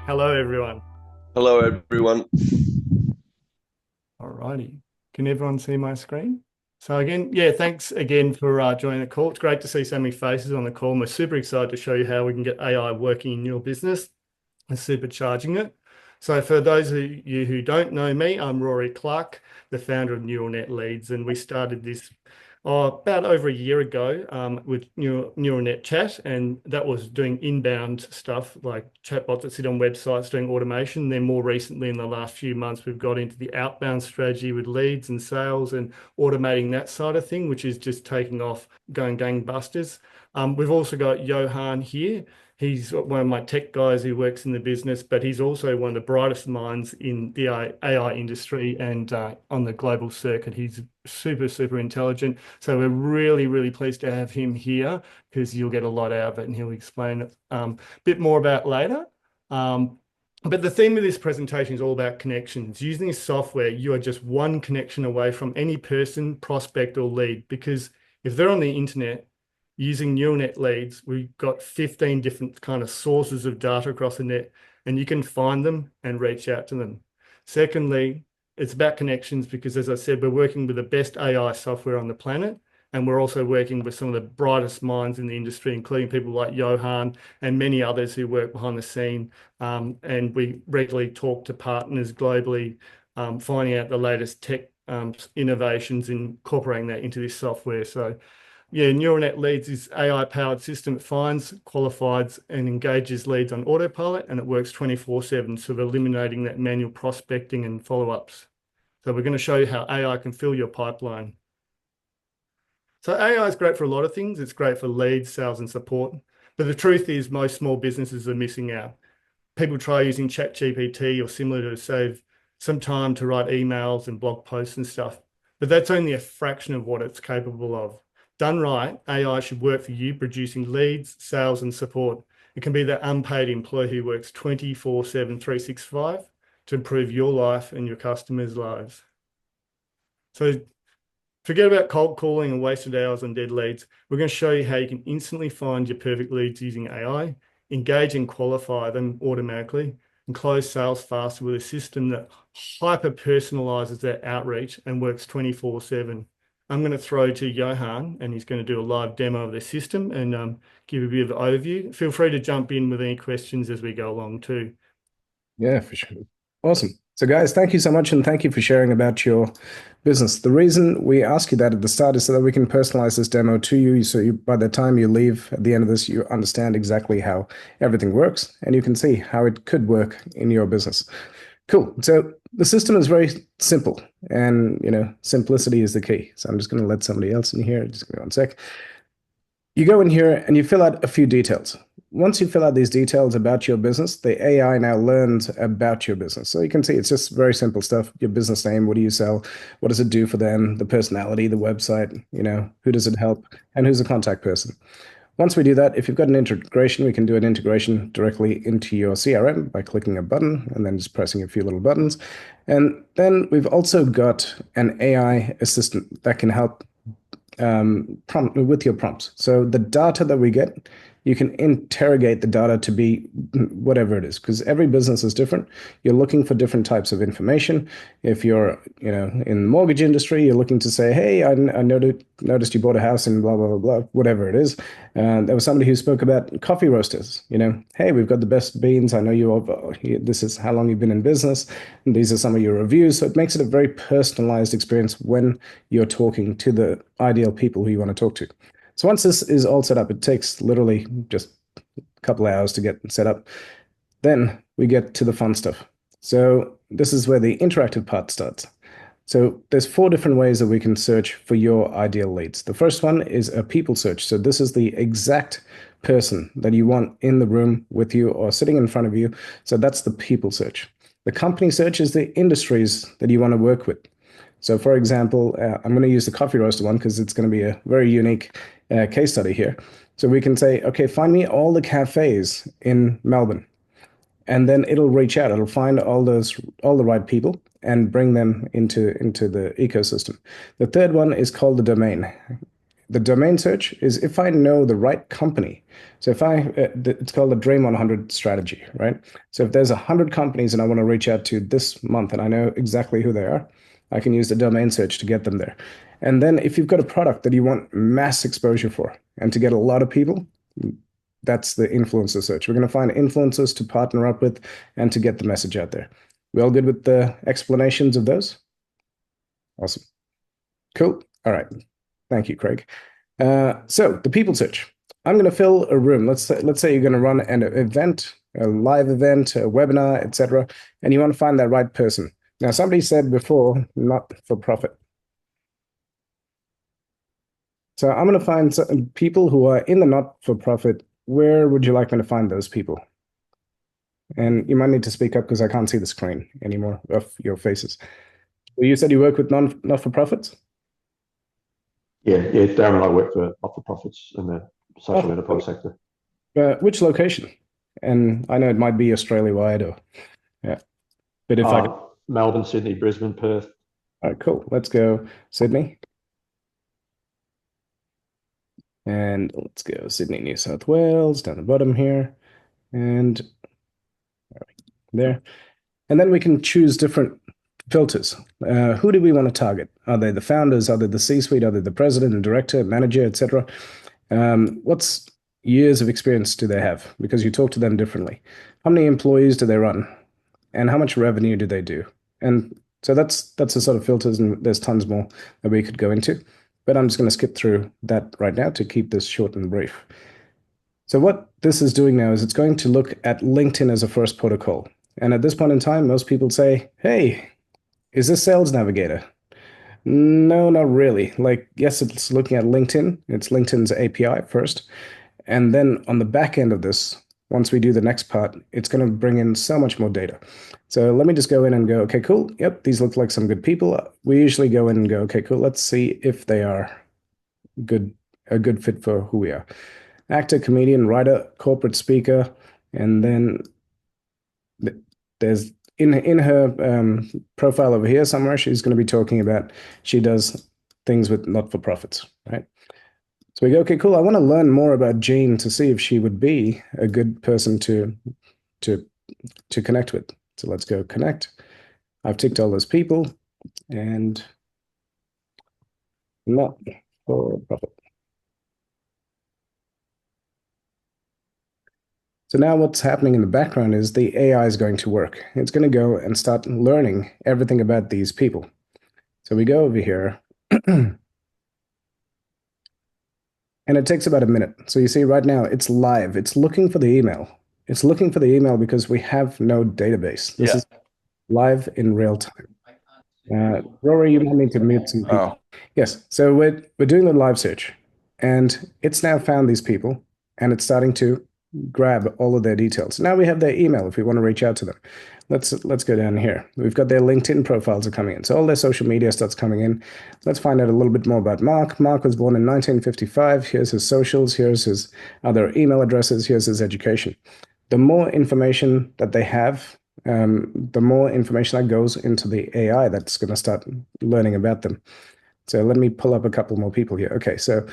Hello, everyone. Hello, everyone. Alrighty. Can everyone see my screen? So again, yeah, thanks again for joining the call. It's great to see so many faces on the call. And we're super excited to show you how we can get AI working in your business and supercharging it. So for those of you who don't know me, I'm Rory Clark, the founder of NeuralNet Leads, and we started this about over a year ago with NeuralNet Chat, and that was doing inbound stuff like chatbots that sit on websites doing automation. Then more recently, in the last few months, we've got into the outbound strategy with leads and sales and automating that side of thing, which is just taking off, going gangbusters. We've also got Johann here. He's one of my tech guys who works in the business, but he's also one of the brightest minds in the AI industry and on the global circuit. He's super, super intelligent. So we're really, really pleased to have him here because you'll get a lot out of it and he'll explain it a bit more about later. Um, but the theme of this presentation is all about connections. Using this software, you are just one connection away from any person, prospect, or lead, because if they're on the internet, using neural net leads, we've got 15 different kind of sources of data across the net, and you can find them and reach out to them. Secondly, it's about connections because, as I said, we're working with the best AI software on the planet, and we're also working with some of the brightest minds in the industry, including people like Johann and many others who work behind the scene. And we regularly talk to partners globally, finding out the latest tech innovations and incorporating that into this software. So yeah, NeuralNet Leads is AI-powered system. It finds, qualifies, and engages leads on autopilot, and it works 24/7, so we're eliminating that manual prospecting and follow-ups. So we're going to show you how AI can fill your pipeline. So AI is great for a lot of things. It's great for leads, sales, and support. But the truth is most small businesses are missing out. People try using ChatGPT or similar to save some time to write emails and blog posts and stuff. But that's only a fraction of what it's capable of. Done right, AI should work for you, producing leads, sales, and support. It can be that unpaid employee who works 24/7, 365 to improve your life and your customers' lives. So forget about cold calling and wasted hours on dead leads. We're going to show you how you can instantly find your perfect leads using AI, engage and qualify them automatically, and close sales faster with a system that hyper personalizes that outreach and works 24/7. I'm going to throw to Johan and he's going to do a live demo of the system and give a bit of an overview. Feel free to jump in with any questions as we go along too. Yeah, for sure. Awesome. So, guys, thank you so much, and thank you for sharing about your business. The reason we ask you that at the start is so that we can personalize this demo to you, so by the time you leave at the end of this, you understand exactly how everything works, and you can see how it could work in your business. Cool. So the system is very simple, and simplicity is the key. So I'm just going to let somebody else in here. Just give me one sec. You go in here and you fill out a few details. Once you fill out these details about your business, the AI now learns about your business. So you can see it's just very simple stuff. Your business name, what do you sell? What does it do for them? The personality, the website, who does it help? And who's the contact person? Once we do that, if you've got an integration, we can do an integration directly into your CRM by clicking a button and then just pressing a few little buttons. And then we've also got an AI assistant that can help prompt with your prompts. So the data that we get, you can interrogate the data to be whatever it is, because every business is different. You're looking for different types of information. If you're, in the mortgage industry, you're looking to say, "Hey, I noticed you bought a house in blah blah blah blah," whatever it is. There was somebody who spoke about coffee roasters. Hey, we've got the best beans. I know this is how long you've been in business, and these are some of your reviews. So it makes it a very personalized experience when you're talking to the ideal people who you want to talk to. So once this is all set up, it takes literally just a couple hours to get set up. Then we get to the fun stuff. So this is where the interactive part starts. So there's four different ways that we can search for your ideal leads. The first one is a people search. So this is the exact person that you want in the room with you or sitting in front of you. So that's the people search. The company search is the industries that you want to work with. So for example, I'm going to use the coffee roaster one because it's going to be a very unique case study here. So we can say, okay, find me all the cafes in Melbourne. And then it'll reach out. It'll find all the right people and bring them into the ecosystem. The third one is called the domain. the domain search is if I know the right company. So if it's called the Dream 100 strategy, right? So if there's 100 companies and I want to reach out to this month and I know exactly who they are, I can use the domain search to get them there. And then if you've got a product that you want mass exposure for and to get a lot of people, that's the influencer search. We're going to find influencers to partner up with and to get the message out there. We all good with the explanations of those? Awesome. Cool. All right. Thank you, Craig. So the people search. I'm going to fill a room. Let's say you're going to run an event, a live event, a webinar, etc., and you want to find that right person. Now, somebody said before, not for profit. So I'm going to find some people who are in the not for profit. Where would you like me to find those people? And you might need to speak up because I can't see the screen anymore of your faces. Well, you said you work with not for profits? Yeah, Darren and I work for not-for-profits in the social enterprise sector. Which location? And I know it might be Australia-wide or, yeah. But if Melbourne, Sydney, Brisbane, Perth. All right, cool. Let's go Sydney. And let's go Sydney, New South Wales, down the bottom here. And there. And then we can choose different filters. Who do we want to target? Are they the founders? Are they the C-suite? Are they the president and director, manager, etc.? What's years of experience do they have? Because you talk to them differently. How many employees do they run? And how much revenue do they do? And so that's the sort of filters, and there's tons more that we could go into. But I'm just going to skip through that right now to keep this short and brief. So what this is doing now is it's going to look at LinkedIn as a first protocol. And at this point in time, most people say, hey, is this Sales Navigator? No, not really. Like, yes, it's looking at LinkedIn. It's LinkedIn's API first. And then on the back end of this, once we do the next part, it's going to bring in so much more data. So let me just go in and go, okay, cool. Yep, these look like some good people. We usually go in and go, okay, cool. Let's see if they are a good fit for who we are. Actor, comedian, writer, corporate speaker, and then there's in her profile over here somewhere, she's going to be talking about she does things with not-for-profits, right? So we go, okay, cool. I want to learn more about Jean to see if she would be a good person to connect with. So let's go connect. I've ticked all those people and not for profit. So now what's happening in the background is the AI is going to work. It's going to go and start learning everything about these people. So we go over here and it takes about a minute. So you see right now it's live. It's looking for the email. It's looking for the email because we have no database. This is live in real time. Rory, you might need to mute some people. Oh. Yes. So we're doing the live search and it's now found these people and it's starting to grab all of their details. Now we have their email if we want to reach out to them. Let's go down here. We've got their LinkedIn profiles are coming in. So all their social media stuff's coming in. Let's find out a little bit more about Mark. Mark was born in 1955. Here's his socials. Here's his other email addresses. Here's his education. The more information that they have, the more information that goes into the AI that's going to start learning about them. So let me pull up a couple more people here. Okay, so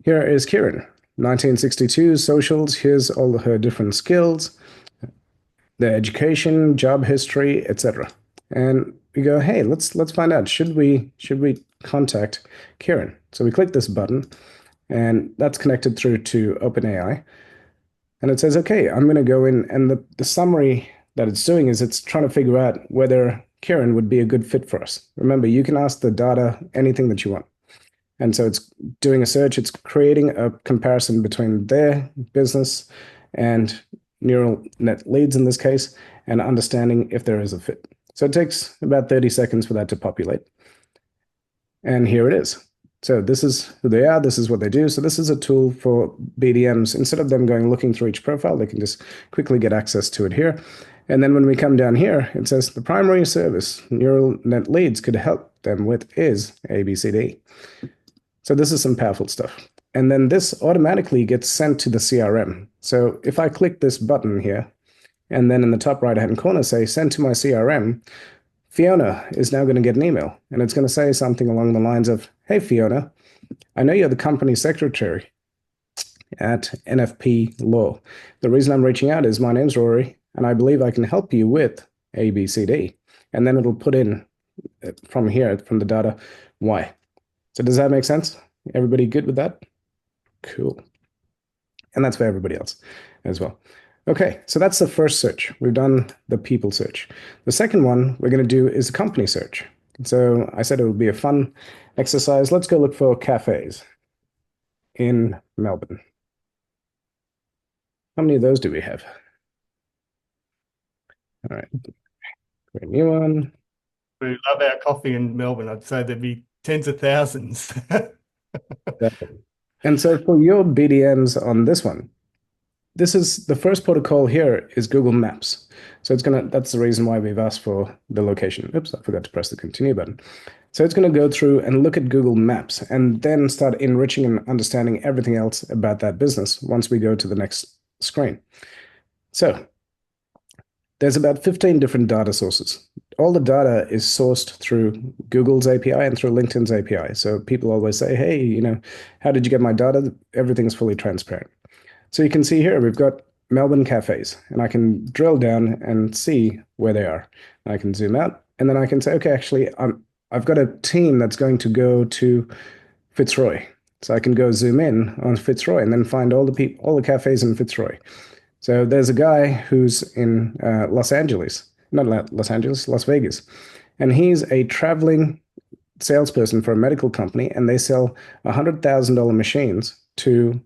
here is Kieran. 1962 socials. Here's all of her different skills, their education, job history, etc. And we go, hey, let's find out. Should we contact Kieran? So we click this button, and that's connected through to OpenAI. And it says, okay, I'm going to go in, and the summary that it's doing is it's trying to figure out whether Kieran would be a good fit for us. Remember, you can ask the data anything that you want. And so it's doing a search. It's creating a comparison between their business and NeuralNet leads in this case, and understanding if there is a fit. So it takes about 30 seconds for that to populate. And here it is. So this is who they are. This is what they do. So this is a tool for BDMs. Instead of them going looking through each profile, they can just quickly get access to it here. And then when we come down here, it says the primary service NeuralNet leads could help them with is ABCD. So this is some powerful stuff. And then this automatically gets sent to the CRM. So if I click this button here, and then in the top right-hand corner say, send to my CRM Fiona is now going to get an email, and it's going to say something along the lines of, "Hey, Fiona, I know you're the company secretary at NFP Law. The reason I'm reaching out is my name's Rory, and I believe I can help you with A, B, C, D." And then it'll put in from here, from the data, why. So does that make sense? Everybody good with that? Cool. And that's for everybody else as well. Okay, so that's the first search. We've done the people search. The second one we're going to do is a company search. So I said it would be a fun exercise. Let's go look for cafes in Melbourne. How many of those do we have? All right, create a new one. We love our coffee in Melbourne. I'd say there'd be tens of thousands. And so for your BDMs on this one, this is the first protocol here is Google Maps. So that's the reason why we've asked for the location. Oops, I forgot to press the continue button. So it's going to go through and look at Google Maps and then start enriching and understanding everything else about that business once we go to the next screen. So there's about 15 different data sources. All the data is sourced through Google's API and through LinkedIn's API. So people always say, hey, how did you get my data? Everything's fully transparent. So you can see here, we've got Melbourne cafes, and I can drill down and see where they are. I can zoom out, and then I can say, okay, actually, I've got a team that's going to go to Fitzroy. So I can go zoom in on Fitzroy and then find all the cafes in Fitzroy. So there's a guy who's in Las Vegas, and he's a traveling salesperson for a medical company, and they sell $100,000 machines to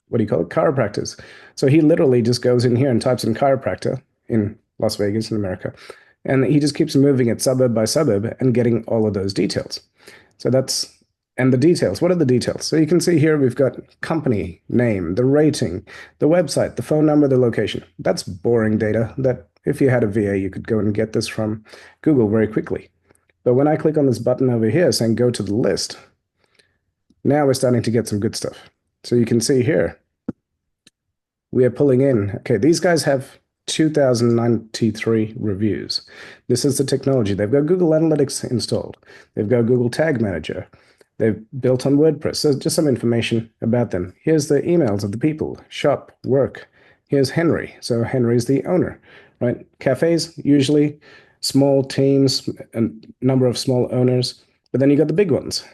chiropractors. So he literally just goes in here and types in chiropractor in Las Vegas in America, and he just keeps moving it suburb by suburb and getting all of those details. And the details, what are the details? So you can see here we've got company name, the rating, the website, the phone number, the location. That's boring data that if you had a VA, you could go and get this from Google very quickly. But when I click on this button over here saying go to the list, now we're starting to get some good stuff. So you can see here, we are pulling in, okay, these guys have 2,093 reviews. This is the technology. They've got Google Analytics installed. They've got Google Tag Manager. They've built on WordPress. So just some information about them. Here's the emails of the people, shop, work. Here's Henry. So Henry's the owner, right? Cafes, usually small teams, a number of small owners, but then you got the big ones,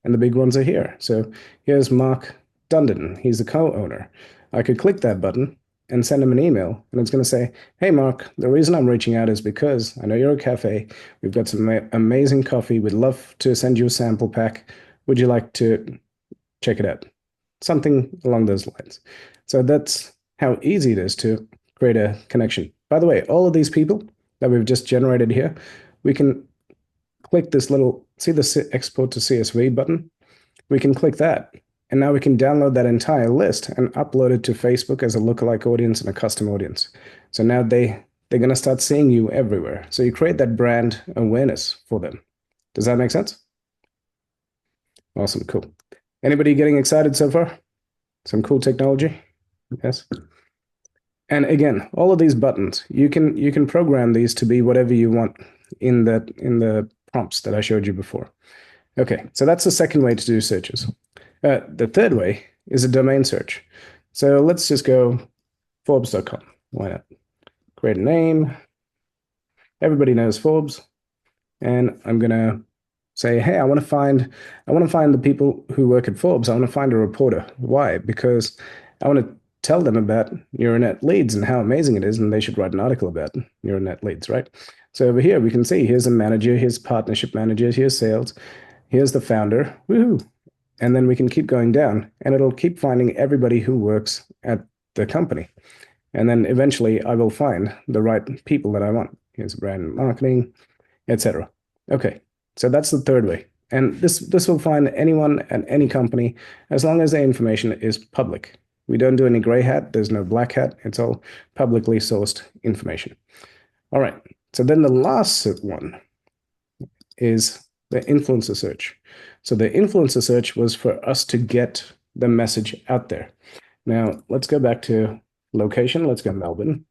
and the big ones are here. So here's Mark Dundon. He's the co-owner. I could click that button and send him an email, and it's going to say, hey, Mark, the reason I'm reaching out is because I know you're a cafe. We've got some amazing coffee. We'd love to send you a sample pack. Would you like to check it out? Something along those lines. So that's how easy it is to create a connection. By the way, all of these people that we've just generated here, we can click this little, see the export to CSV button? We can click that. And now we can download that entire list and upload it to Facebook as a lookalike audience and a custom audience. So now they're going to start seeing you everywhere. So you create that brand awareness for them. Does that make sense? Awesome, cool. Anybody getting excited so far? Some cool technology? Yes. And again, all of these buttons, you can program these to be whatever you want in the prompts that I showed you before. Okay, so that's the second way to do searches. The third way is a domain search. So let's just go Forbes.com. Why not? Create a name. Everybody knows Forbes. And I'm gonna say, hey, I want to find the people who work at Forbes. I want to find a reporter. Why? Because I want to tell them about NeuralNet leads and how amazing it is, and they should write an article about NeuralNet leads, right? So over here we can see here's a manager, here's partnership manager, here's sales, here's the founder. Woohoo! And then we can keep going down, and it'll keep finding everybody who works at the company. And then eventually I will find the right people that I want. Here's brand marketing, etc. Okay, so that's the third way. And this will find anyone at any company as long as the information is public. We don't do any gray hat. There's no black hat. It's all publicly sourced information. All right, so then the last one is the influencer search. So the influencer search was for us to get the message out there. Now, let's go back to location. Let's go Melbourne,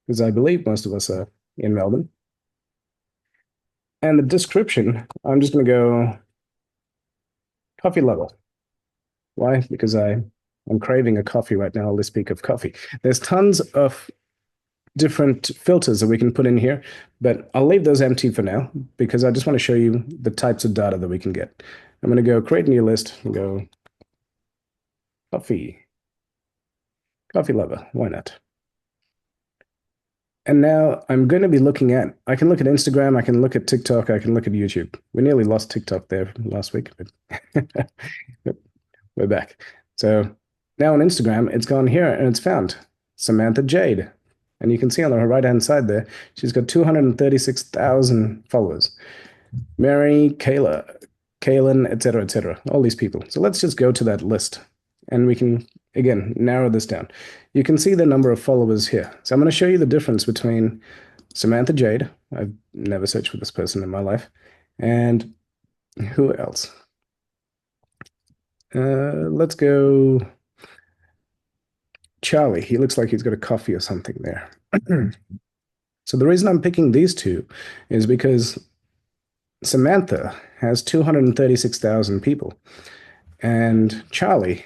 because I believe most of us are in Melbourne. And the description, I'm just going to go coffee lover. Why? Because I'm craving a coffee right now. Let's speak of coffee. There's tons of different filters that we can put in here, but I'll leave those empty for now because I just want to show you the types of data that we can get. I'm going to go create a new list and go coffee lover. Why not? And now I'm going to be looking at, I can look at Instagram, I can look at TikTok, I can look at YouTube. We nearly lost TikTok there last week, but we're back. So now on Instagram, it's gone here and it's found Samantha Jade. And you can see on the right-hand side there, she's got 236,000 followers. Mary, Kayla, Kaylin, etc., all these people. So let's just go to that list and we can, again, narrow this down. You can see the number of followers here. So I'm going to show you the difference between Samantha Jade. I've never searched for this person in my life. And who else? Let's go Charlie. He looks like he's got a coffee or something there. So the reason I'm picking these two is because Samantha has 236,000 people. And Charlie,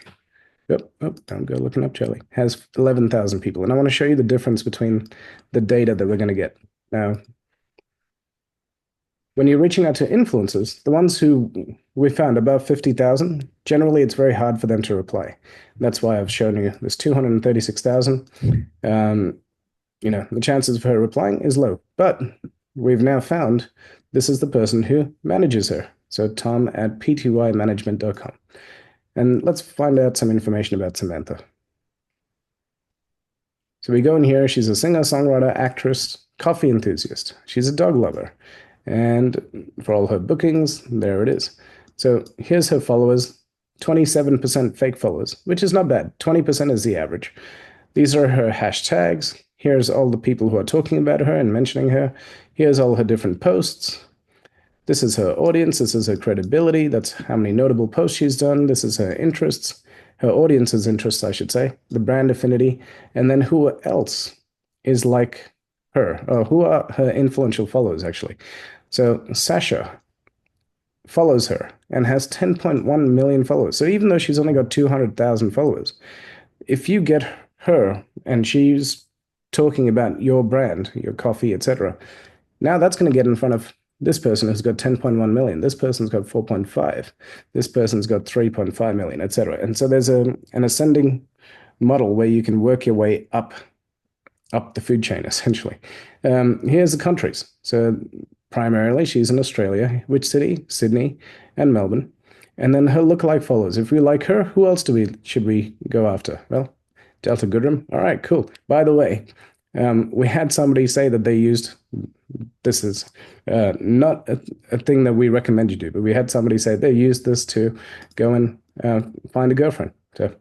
don't go looking up Charlie, has 11,000 people. And I want to show you the difference between the data that we're going to get. Now, when you're reaching out to influencers, the ones who we found above 50,000, generally it's very hard for them to reply. That's why I've shown you this 236,000. The chances of her replying is low. But we've now found this is the person who manages her. So Tom at ptymanagement.com. And let's find out some information about Samantha. So we go in here. She's a singer, songwriter, actress, coffee enthusiast. She's a dog lover. And for all her bookings, there it is. So here's her followers, 27% fake followers, which is not bad. 20% is the average. These are her hashtags. Here's all the people who are talking about her and mentioning her. Here's all her different posts. This is her audience. This is her credibility. That's how many notable posts she's done. This is her interests, her audience's interests, I should say, the brand affinity, and then who else is like her, or who are her influential followers, actually. So Sasha follows her and has 10.1 million followers. So even though she's only got 200,000 followers, if you get her and she's talking about your brand, your coffee, etc., now that's going to get in front of this person who's got 10.1 million. This person's got 4.5. This person's got 3.5 million, etc. And so there's an ascending model where you can work your way up the food chain, essentially. Here's the countries. So primarily, she's in Australia. Which city? Sydney and Melbourne. And then her lookalike followers. If we like her, who else should we go after? Well, Delta Goodrem. All right, cool. By the way, we had somebody say that they used, this is not a thing that we recommend you do, but we had somebody say they used this to go and find a girlfriend. So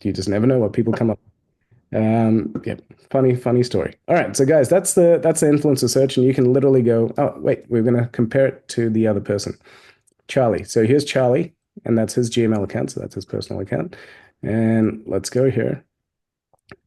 you just never know what people come up with. Yeah, funny story. All right, so guys, that's the influencer search, and you can literally go, oh, wait, we're going to compare it to the other person, Charlie. So here's Charlie, and that's his Gmail account, so that's his personal account. And let's go here.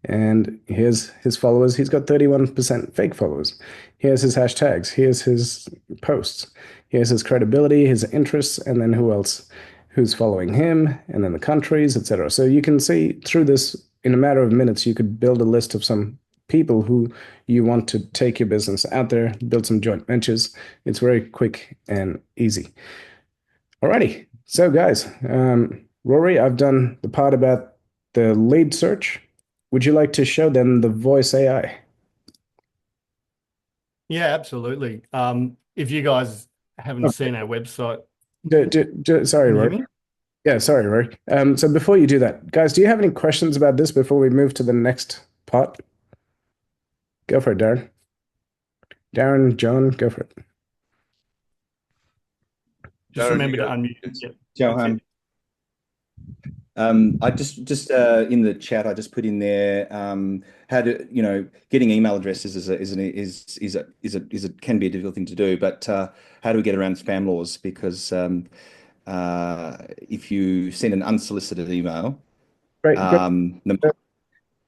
And here's his followers. He's got 31% fake followers. Here's his hashtags. Here's his posts. Here's his credibility, his interests, and then who else, who's following him, and then the countries, etc. So you can see through this, in a matter of minutes, you could build a list of some people who you want to take your business out there, build some joint ventures. It's very quick and easy. Alrighty. So guys, Rory, I've done the part about the lead search. Would you like to show them the voice AI? Yeah, absolutely. If you guys haven't seen our website, Sorry, can you hear Rory. me? Yeah, sorry, Rory. So before you do that, guys, do you have any questions about this before we move to the next part? Go for it, Darren. Darren, John, go for it. Just Darren, remember you to go. unmute. It's Yep, that's Johann. it. I just in the chat, I just put in there how to, getting email addresses can be a difficult thing to do, but how do we get around spam laws? Because if you send an unsolicited email, Great.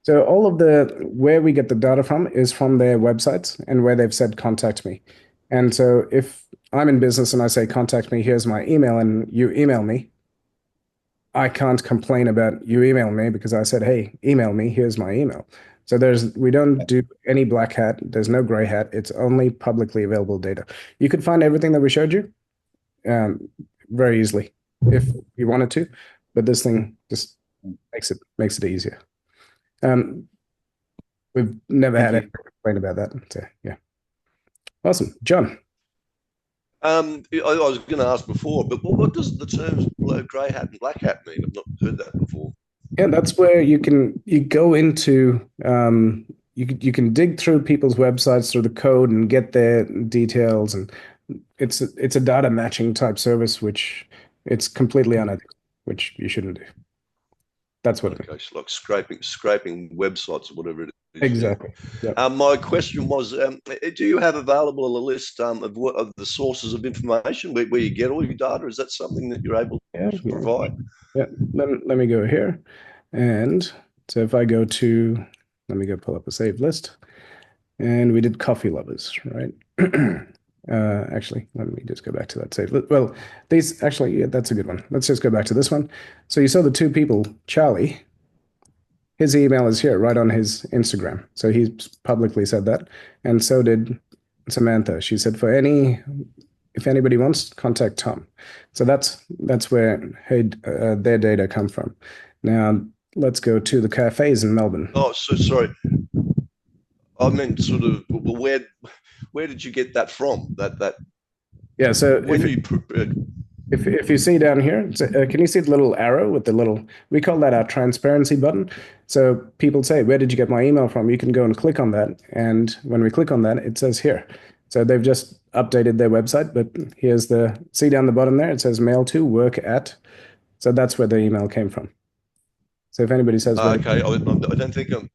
So all of where we get the data from is from their websites and where they've said contact me. And so if I'm in business and I say, contact me, here's my email, and you email me, I can't complain about you email me because I said, hey, email me, here's my email. So we don't do any black hat. There's no gray hat. It's only publicly available data. You could find everything that we showed you very easily if you wanted to, but this thing just makes it easier. We've never had any complaint about that. So yeah. Awesome. John. I was going to ask before, but what does the terms grey hat and black hat mean? I've not heard that before. Yeah, that's where you go into you can dig through people's websites through the code and get their details, and it's a data matching type service, which it's completely unethical, which you shouldn't do. That's what it means. Like scraping websites or whatever it is. Exactly. Yeah. Yep. My question was, do you have available a list of the sources of information where you get all your data? Is that something that you're able to provide? Yeah. Let me go here. And so if I go to, let me go pull up a saved list. And we did coffee lovers, right? Actually, let me just go back to that save list. Well, these actually, yeah, that's a good one. Let's just go back to this one. So you saw the two people, Charlie, his email is here right on his Instagram. So he's publicly said that. And so did Samantha. She said, if anybody wants, contact Tom. So that's where their data come from. Now, let's go to the cafes in Melbourne. Oh, so sorry. I meant sort of, where did you get that from? Yeah, so if you see down here, can you see the little arrow with the little, we call that our transparency button. So people say, where did you get my email from? You can go and click on that. And when we click on that, it says here. So they've just updated their website, but here's see down the bottom there, it says mail to work at. So that's where the email came from. So if anybody says, okay, I don't think I'm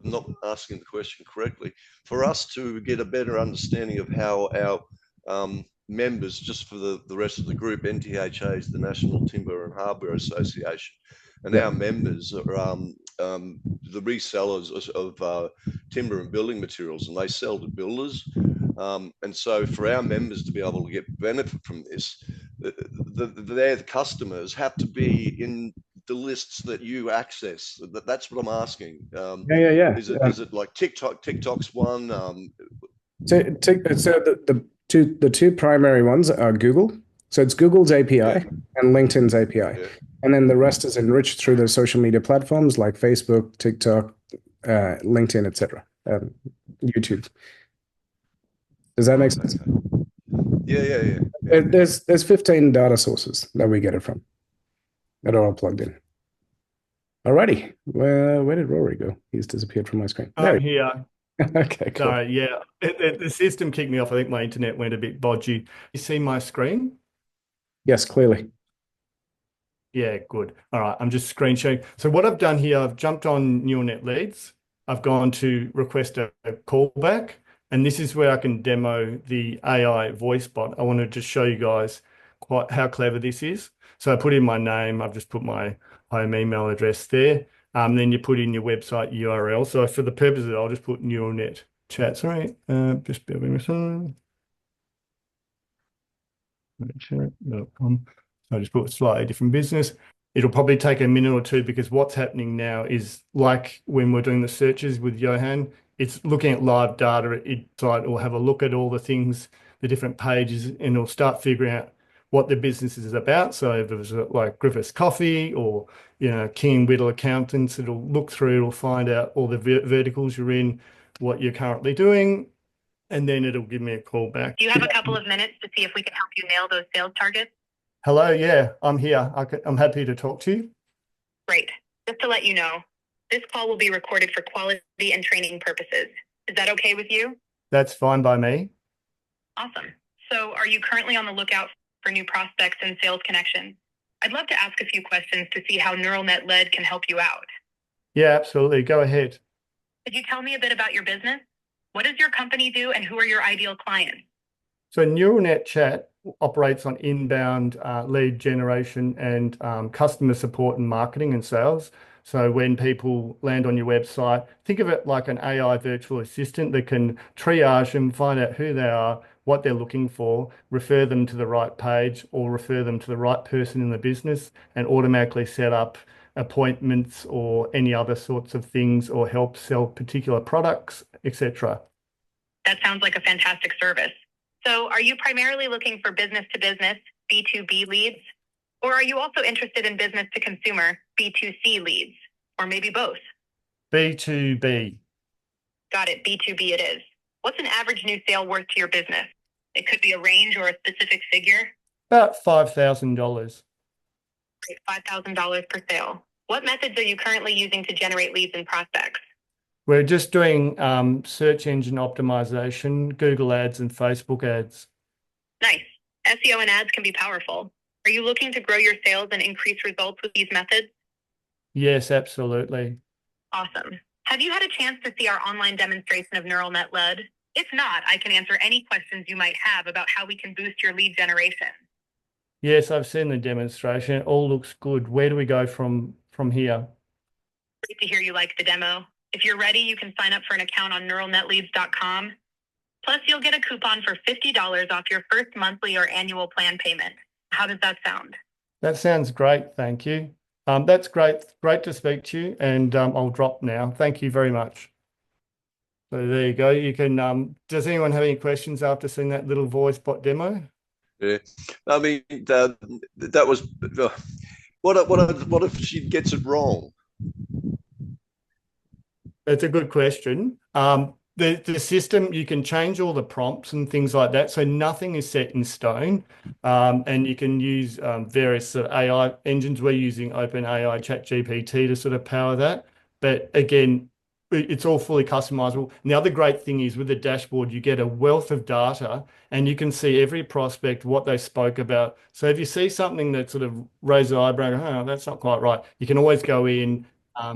not asking the question correctly. For us to get a better understanding of how our members, just for the rest of the group, NTHA is the National Timber and Hardware Association, and our members are the resellers of timber and building materials, and they sell to builders. And so for our members to be able to get benefit from this, their customers have to be in the lists that you access. That's what I'm asking. Yeah. Is it like TikTok? TikTok's one. So the two primary ones are Google. So it's Google's API and LinkedIn's API. Yeah. And then the rest is enriched through the social media platforms like Facebook, TikTok, LinkedIn, etc. YouTube. Does that make sense? Yeah. There's 15 data sources that we get it from that are all plugged in. Alrighty. Well, where did Rory go? He's disappeared from my screen. I'm here. Okay, cool. Sorry, yeah. The system kicked me off. I think my internet went a bit bodgy. You see my screen? Yes, clearly. Yeah, good. All right, I'm just screen sharing. So what I've done here, I've jumped on NeuralNet Leads. I've gone to request a callback, and this is where I can demo the AI voice bot. I want to just show you guys how clever this is. So I put in my name. I've just put my home email address there. Then you put in your website URL. So for the purpose of it, I'll just put NeuralNet chat. Sorry, just bear with me. So I just put slightly different business. It'll probably take a minute or two because what's happening now is like when we're doing the searches with Johann, it's looking at live data. It'll have a look at all the things, the different pages, and it'll start figuring out what the business is about. So if it was like Griffiths Coffee or, King Whittle Accountants, it'll look through, it'll find out all the verticals you're in, what you're currently doing, and then it'll give me a call back. Do you have a couple of minutes to see if we can help you nail those sales targets? Hello, yeah, I'm here. I'm happy to talk to you. Great. Just to let you know, this call will be recorded for quality and training purposes. Is that okay with you? That's fine by me. Awesome. So are you currently on the lookout for new prospects and sales connections? I'd love to ask a few questions to see how NeuralNet Lead can help you out. Yeah, absolutely. Go ahead. Could you tell me a bit about your business? What does your company do and who are your ideal clients? So NeuralNet Chat operates on inbound lead generation and customer support and marketing and sales. So when people land on your website, think of it like an AI virtual assistant that can triage them, find out who they are, what they're looking for, refer them to the right page or refer them to the right person in the business, and automatically set up appointments or any other sorts of things, or help sell particular products, etc. That sounds like a fantastic service. So are you primarily looking for business to business, B2B leads? Or are you also interested in business to consumer, B2C leads? Or maybe both? B2B. Got it, B2B it is. What's an average new sale worth to your business? It could be a range or a specific figure. About $5,000. Great, $5,000 per sale. What methods are you currently using to generate leads and prospects? We're just doing search engine optimization, Google ads and Facebook ads. Nice. SEO and ads can be powerful. Are you looking to grow your sales and increase results with these methods? Yes, absolutely. Awesome. Have you had a chance to see our online demonstration of NeuralNet lead? If not, I can answer any questions you might have about how we can boost your lead generation. Yes, I've seen the demonstration. It all looks good. Where do we go from here? Great to hear you like the demo. If you're ready, you can sign up for an account on neuralnetleads.com. Plus, you'll get a coupon for $50 off your first monthly or annual plan payment. How does that sound? That sounds great. Thank you. That's great. Great to speak to you. And I'll drop now. Thank you very much. So there you go. You can. Does anyone have any questions after seeing that little voice bot demo? Yeah, I mean, that was what if she gets it wrong? That's a good question. The system, you can change all the prompts and things like that. So nothing is set in stone. And you can use various sort of AI engines. We're using OpenAI ChatGPT to sort of power that. But again, it's all fully customizable. And the other great thing is with the dashboard, you get a wealth of data and you can see every prospect, what they spoke about. So if you see something that sort of raises an eyebrow, oh, that's not quite right, you can always go in,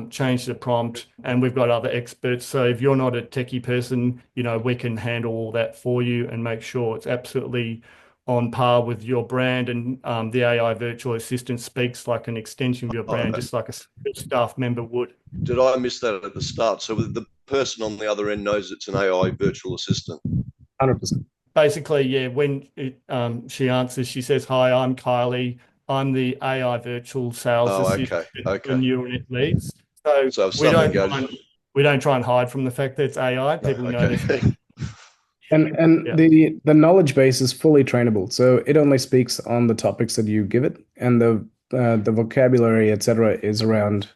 change the prompt, and we've got other experts. So if you're not a techie person, we can handle all that for you and make sure it's absolutely on par with your brand. And the AI virtual assistant speaks like an extension of your brand, just like a staff member would. Did I miss that at the start? So the person on the other end knows it's an AI virtual assistant. 100%. Basically, yeah, when she answers, she says, "Hi, I'm Kylie. I'm the AI virtual sales assistant for NeuralNet leads." So if we don't try and hide from the fact that it's AI. People know this. And the knowledge base is fully trainable, so it only speaks on the topics that you give it, and the vocabulary, etc., is around.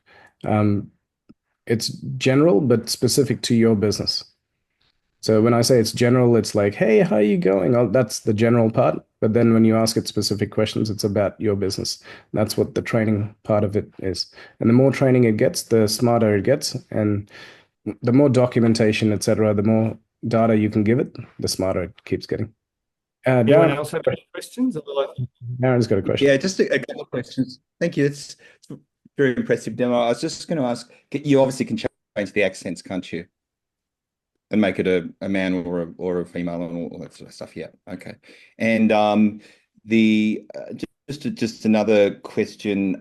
It's general but specific to your business. So when I say it's general, it's like, "Hey, how are you going?" Oh, that's the general part. But then when you ask it specific questions, it's about your business. That's what the training part of it is. And the more training it gets, the smarter it gets, and the more documentation, etc., the more data you can give it, the smarter it keeps getting. Anyone else have any questions? Darren's got a question. Yeah, just a couple of questions. Thank you. It's a very impressive demo. I was just going to ask, you obviously can change the accents, can't you? And make it a man or a female and all that sort of stuff. Yeah. Okay. And just another question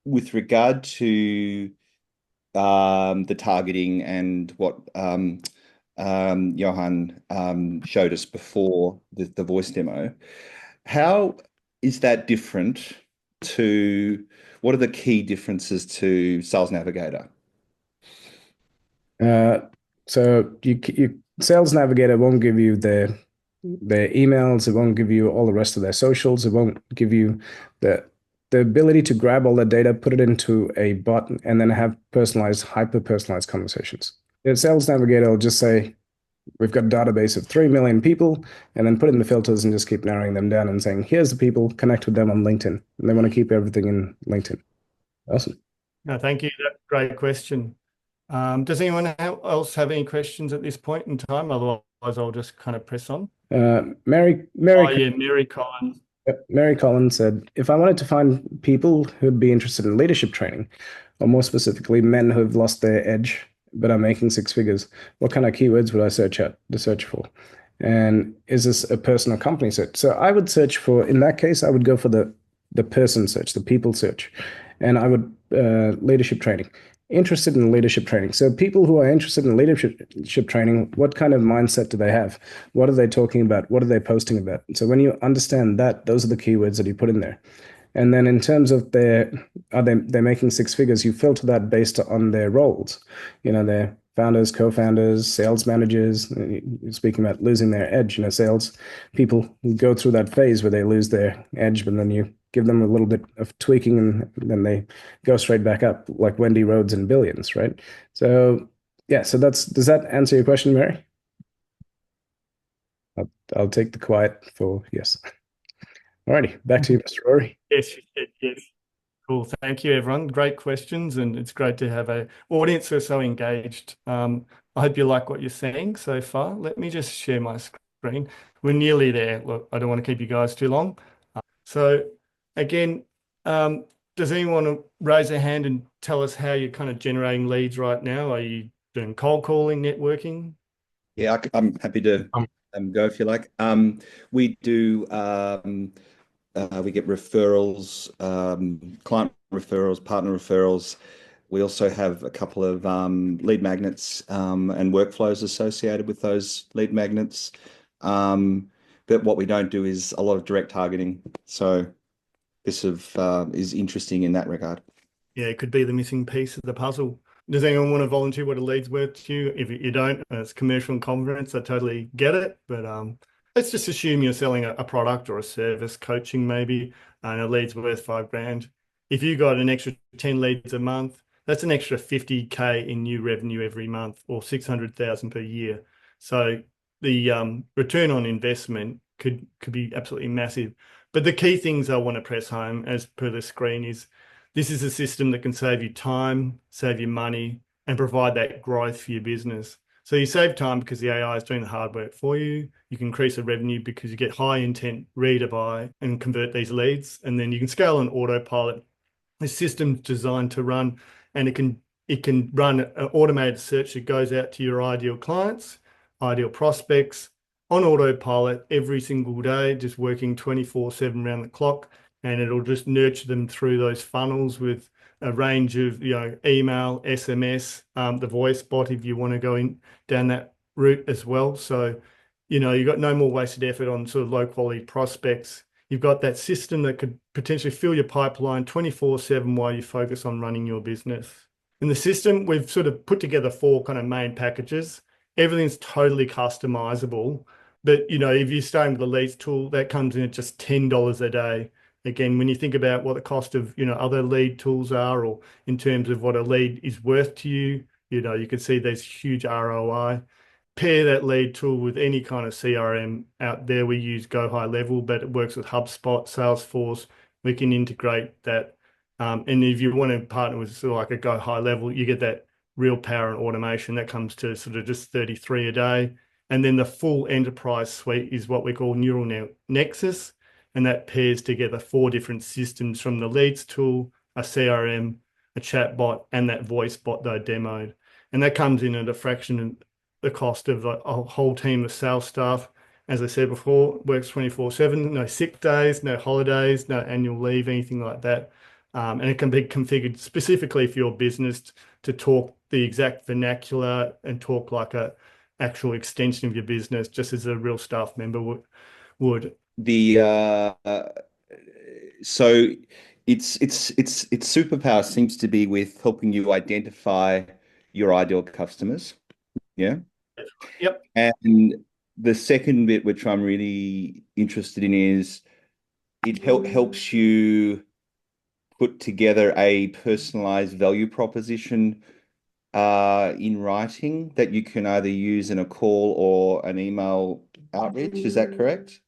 with regard to the targeting and what Johann showed us before the voice demo. How is that different to, what are the key differences to Sales Navigator? So you Sales Navigator won't give you their emails. It won't give you all the rest of their socials. It won't give you the ability to grab all that data, put it into a bot, and then have personalized, hyper-personalized conversations. The Sales Navigator will just say, we've got a database of 3 million people, and then put in the filters and just keep narrowing them down and saying, here's the people, connect with them on LinkedIn. And they want to keep everything in LinkedIn. Awesome. No, thank you. That's a great question. Does anyone else have any questions at this point in time? Otherwise, I'll just kind of press on. Mary Collins. Mary Collins said, if I wanted to find people who'd be interested in leadership training, or more specifically, men who have lost their edge but are making 6 figures, what kind of keywords would I search for? And is this a person or company search? So I would search for, in that case, I would go for the person search, the people search. and I would leadership training. Interested in leadership training. So people who are interested in leadership training, what kind of mindset do they have? What are they talking about? What are they posting about? So when you understand that, those are the keywords that you put in there. And then in terms of they're making six figures, you filter that based on their roles. They're founders, co-founders, sales managers. Speaking about losing their edge, sales people go through that phase where they lose their edge, but then you give them a little bit of tweaking and then they go straight back up, like Wendy Rhodes in Billions, right? So yeah, so does that answer your question, Mary? I'll take the quiet for yes. Alrighty, back to you, Mr. Rory. Yes, yes. Cool. Thank you, everyone. Great questions, and it's great to have an audience who are so engaged. I hope you like what you're seeing so far. Let me just share my screen. We're nearly there. Look, I don't want to keep you guys too long. So again, does anyone want to raise a hand and tell us how you're kind of generating leads right now? Are you doing cold calling, networking? Yeah, I'm happy to go if you like. We do. We get referrals, client referrals, partner referrals. We also have a couple of lead magnets and workflows associated with those lead magnets. But what we don't do is a lot of direct targeting. So this is interesting in that regard. Yeah, it could be the missing piece of the puzzle. Does anyone want to volunteer what a lead's worth to you? If you don't, it's commercial and confidence. I totally get it. But let's just assume you're selling a product or a service, coaching maybe, and a lead's worth $5,000. If you got an extra 10 leads a month, that's an extra 50K in new revenue every month, or 600,000 per year. So the return on investment could be absolutely massive. But the key things I want to press home, as per the screen, is this is a system that can save you time, save you money, and provide that growth for your business. So you save time because the AI is doing the hard work for you. You can increase the revenue because you get high intent ready to buy and convert these leads. And then you can scale on autopilot. The system's designed to run, and it can run an automated search that goes out to your ideal clients, ideal prospects on autopilot every single day, just working 24/7 around the clock. And it'll just nurture them through those funnels with a range of email, SMS, the voice bot if you want to go in down that route as well. So you've got no more wasted effort on sort of low quality prospects. You've got that system that could potentially fill your pipeline 24/7 while you focus on running your business. In the system, we've sort of put together 4 kind of main packages. Everything's totally customizable. But if you're starting with the leads tool, that comes in at just $10 a day. Again, when you think about what the cost of other lead tools are, or in terms of what a lead is worth to you, you can see there's huge ROI. Pair that lead tool with any kind of CRM out there. We use Go High Level, but it works with HubSpot, Salesforce. We can integrate that. And if you want to partner with sort of like a Go High Level, you get that real power and automation that comes to sort of just 33 a day. And then the full enterprise suite is what we call NeuralNet Nexus. And that pairs together 4 different systems from the leads tool, a CRM, a chat bot, and that voice bot that I demoed. And that comes in at a fraction of the cost of a whole team of sales staff. As I said before, works 24/7, no sick days, no holidays, no annual leave, anything like that. And it can be configured specifically for your business to talk the exact vernacular and talk like a actual extension of your business, just as a real staff member would. So its superpower seems to be with helping you identify your ideal customers. Yeah. Yep. And the second bit, which I'm really interested in, is it helps you put together a personalized value proposition in writing that you can either use in a call or an email outreach. Is that correct?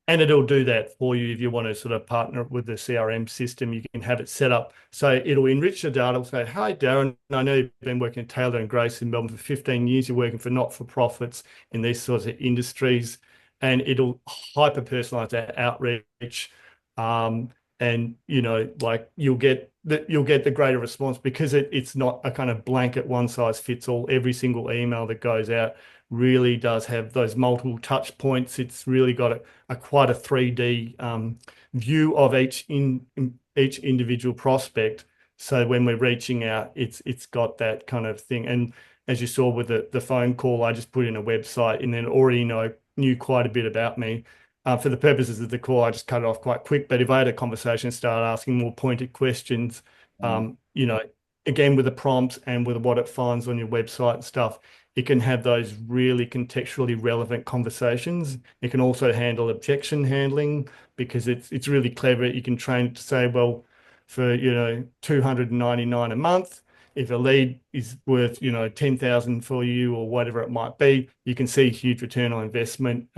And it'll do that for you if you want to sort of partner with the CRM system. You can have it set up so it'll enrich the data. It'll say, "Hi, Darren, I know you've been working at Taylor and Grace in Melbourne for 15 years. You're working for not-for-profits in these sorts of industries." And it'll hyper-personalize that outreach. And, like you'll get that you'll get the greater response because it's not a kind of blanket one size fits all. Every single email that goes out really does have those multiple touch points. It's really got a quite a 3D view of each individual prospect. So when we're reaching out, it's got that kind of thing. And as you saw with the phone call, I just put in a website and then already knew quite a bit about me. For the purposes of the call, I just cut it off quite quick. But if I had a conversation and start asking more pointed questions, again, with the prompts and with what it finds on your website and stuff, it can have those really contextually relevant conversations. It can also handle objection handling because it's really clever. You can train it to say, well, for $299 a month, if a lead is worth 10,000 for you or whatever it might be, you can see huge return on investment.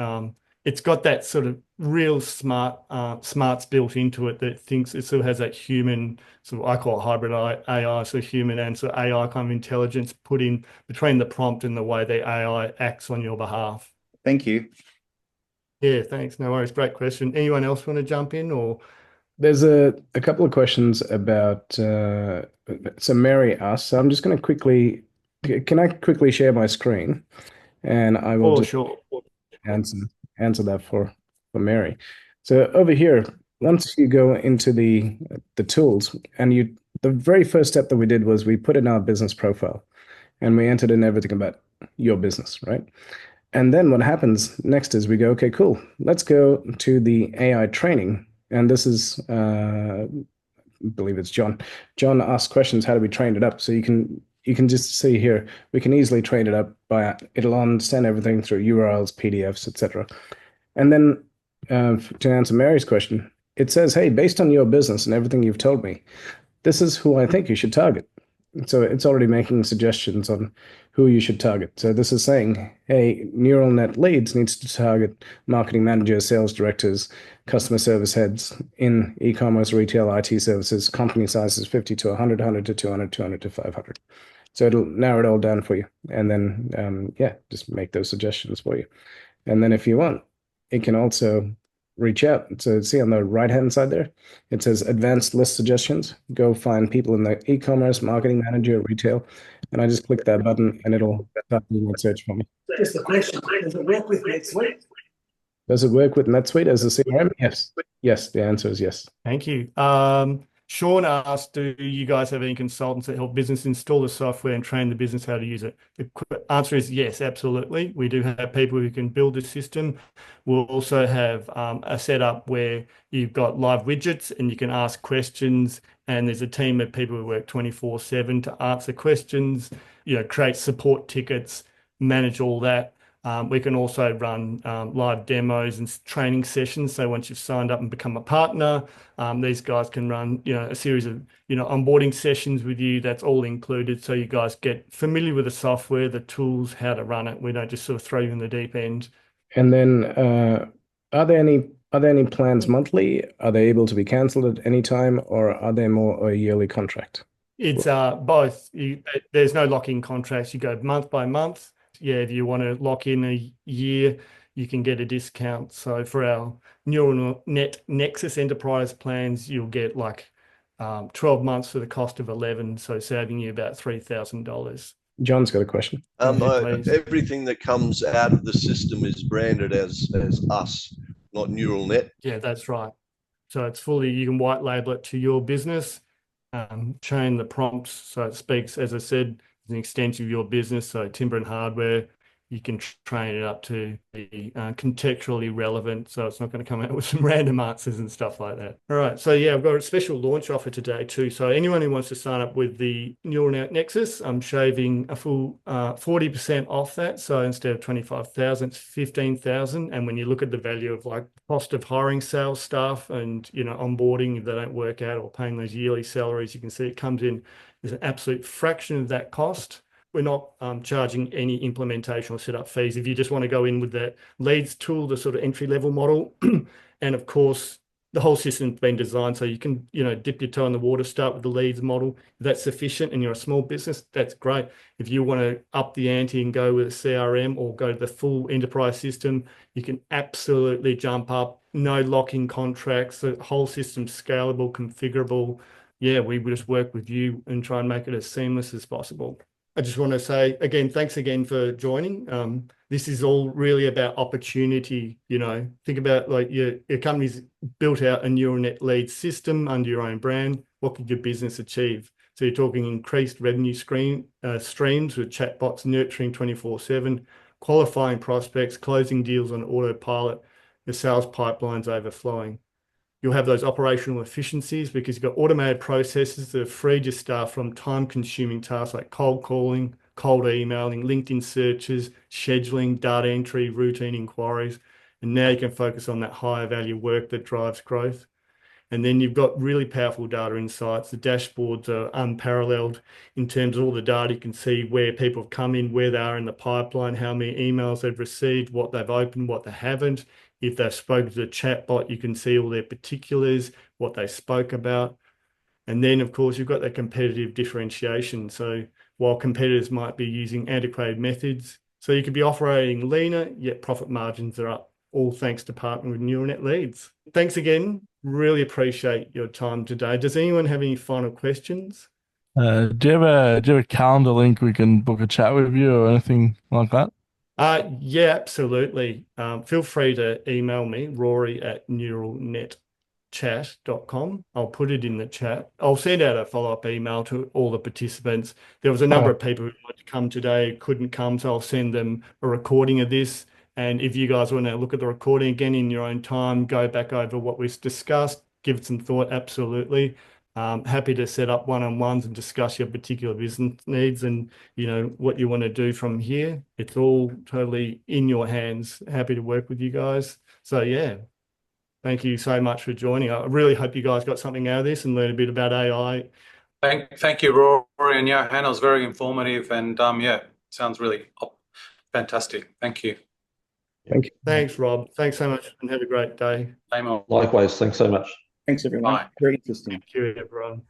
It's got that sort of real smarts built into it that thinks it sort of has that human, sort of, I call it hybrid AI, so human and so AI kind of intelligence put in between the prompt and the way the AI acts on your behalf. Thank you. Yeah, thanks. No worries. Great question. Anyone else want to jump in or? There's a couple of questions about, so Mary asked, so I'm just going to can I quickly share my screen? And I will just sure. answer that for Mary. So over here, once you go into the tools, and the very first step that we did was we put in our business profile, and we entered in everything about your business, right? And then what happens next is we go, okay, cool. Let's go to the AI training, and this is, I believe it's John. John asks questions. How do we train it up? So you can just see here, we can easily train it up by it'll understand everything through URLs, PDFs, etc. And then to answer Mary's question, it says, hey, based on your business and everything you've told me, this is who I think you should target. So it's already making suggestions on who you should target. So this is saying, hey, NeuralNet Leads needs to target marketing managers, sales directors, customer service heads in e-commerce, retail, IT services, company sizes 50 to 100, 100 to 200, 200 to 500. So it'll narrow it all down for you. And then, just make those suggestions for you. And then if you want, it can also reach out. So see on the right-hand side there, it says advanced list suggestions. Go find people in the e-commerce, marketing manager, retail. And I just click that button and it'll start doing that search for me. Just a question. Does it work with NetSuite? Does it work with NetSuite as a CRM? Yes. Yes, the answer is yes. Thank you. Sean asked, do you guys have any consultants that help business install the software and train the business how to use it? The answer is yes, absolutely. We do have people who can build the system. We'll also have a setup where you've got live widgets and you can ask questions, and there's a team of people who work 24/7 to answer questions, create support tickets, manage all that. We can also run live demos and training sessions. So once you've signed up and become a partner, these guys can run, a series of, onboarding sessions with you. That's all included. So you guys get familiar with the software, the tools, how to run it. We don't just sort of throw you in the deep end. And then, are there any plans monthly? Are they able to be cancelled at any time, or are they more a yearly contract? It's both. There's no lock-in contracts. You go month by month. Yeah, if you want to lock in a year, you can get a discount. So for our NeuralNet Nexus enterprise plans, you'll get like 12 months for the cost of 11, so saving you about $3,000. John's got a question. Everything that comes out of the system is branded as us, not NeuralNet. Yeah, that's right. So it's fully, you can white label it to your business, train the prompts. So it speaks, as I said, an extension of your business. So timber and hardware, you can train it up to be contextually relevant. So it's not going to come out with some random answers and stuff like that. All right. So yeah, I've got a special launch offer today too. So anyone who wants to sign up with the NeuralNet Nexus, I'm shaving a full 40% off that. So instead of 25,000, it's 15,000. And when you look at the value of like cost of hiring sales staff and, onboarding, if they don't work out, or paying those yearly salaries, you can see it comes in as an absolute fraction of that cost. We're not charging any implementation or setup fees. If you just want to go in with the Leads tool, the sort of entry-level model, and of course, the whole system's been designed so you can, dip your toe in the water, start with the Leads model. If that's sufficient and you're a small business, that's great. If you want to up the ante and go with a CRM or go to the full enterprise system, you can absolutely jump up. No lock-in contracts. The whole system's scalable, configurable. yeah, we will just work with you and try and make it as seamless as possible. I just want to say again, thanks again for joining. This is all really about opportunity. Think about like your company's built out a NeuralNet lead system under your own brand. What could your business achieve? So you're talking increased revenue streams with chatbots nurturing 24/7, qualifying prospects, closing deals on autopilot, the sales pipelines overflowing. You'll have those operational efficiencies because you've got automated processes that have freed your staff from time-consuming tasks like cold calling, cold emailing, LinkedIn searches, scheduling, data entry, routine inquiries. And now you can focus on that higher value work that drives growth. And then you've got really powerful data insights. The dashboards are unparalleled in terms of all the data. You can see where people have come in, where they are in the pipeline, how many emails they've received, what they've opened, what they haven't. If they've spoken to the chatbot, you can see all their particulars, what they spoke about. And then, of course, you've got that competitive differentiation. So while competitors might be using antiquated methods, so you could be operating leaner, yet profit margins are up, all thanks to partnering with NeuralNet Leads. Thanks again. Really appreciate your time today. Does anyone have any final questions? Do you have a calendar link we can book a chat with you or anything like that? Yeah, absolutely. Feel free to email me, Rory at neuralnetchat.com. I'll put it in the chat. I'll send out a follow-up email to all the participants. There was a number of people who wanted to come today, couldn't come, so I'll send them a recording of this. And if you guys want to look at the recording again in your own time, go back over what we've discussed, give it some thought, absolutely. Happy to set up one-on-ones and discuss your particular business needs and what you want to do from here. It's all totally in your hands. Happy to work with you guys. So yeah, thank you so much for joining. I really hope you guys got something out of this and learned a bit about AI. Thank you, Rory and Johann. It was very informative and sounds really fantastic. Thank you. Thank you. Thanks, Rob. Thanks so much and have a great day. Same on. Likewise, thanks so much. Thanks, everyone. Bye. Very interesting. Thank you, everyone.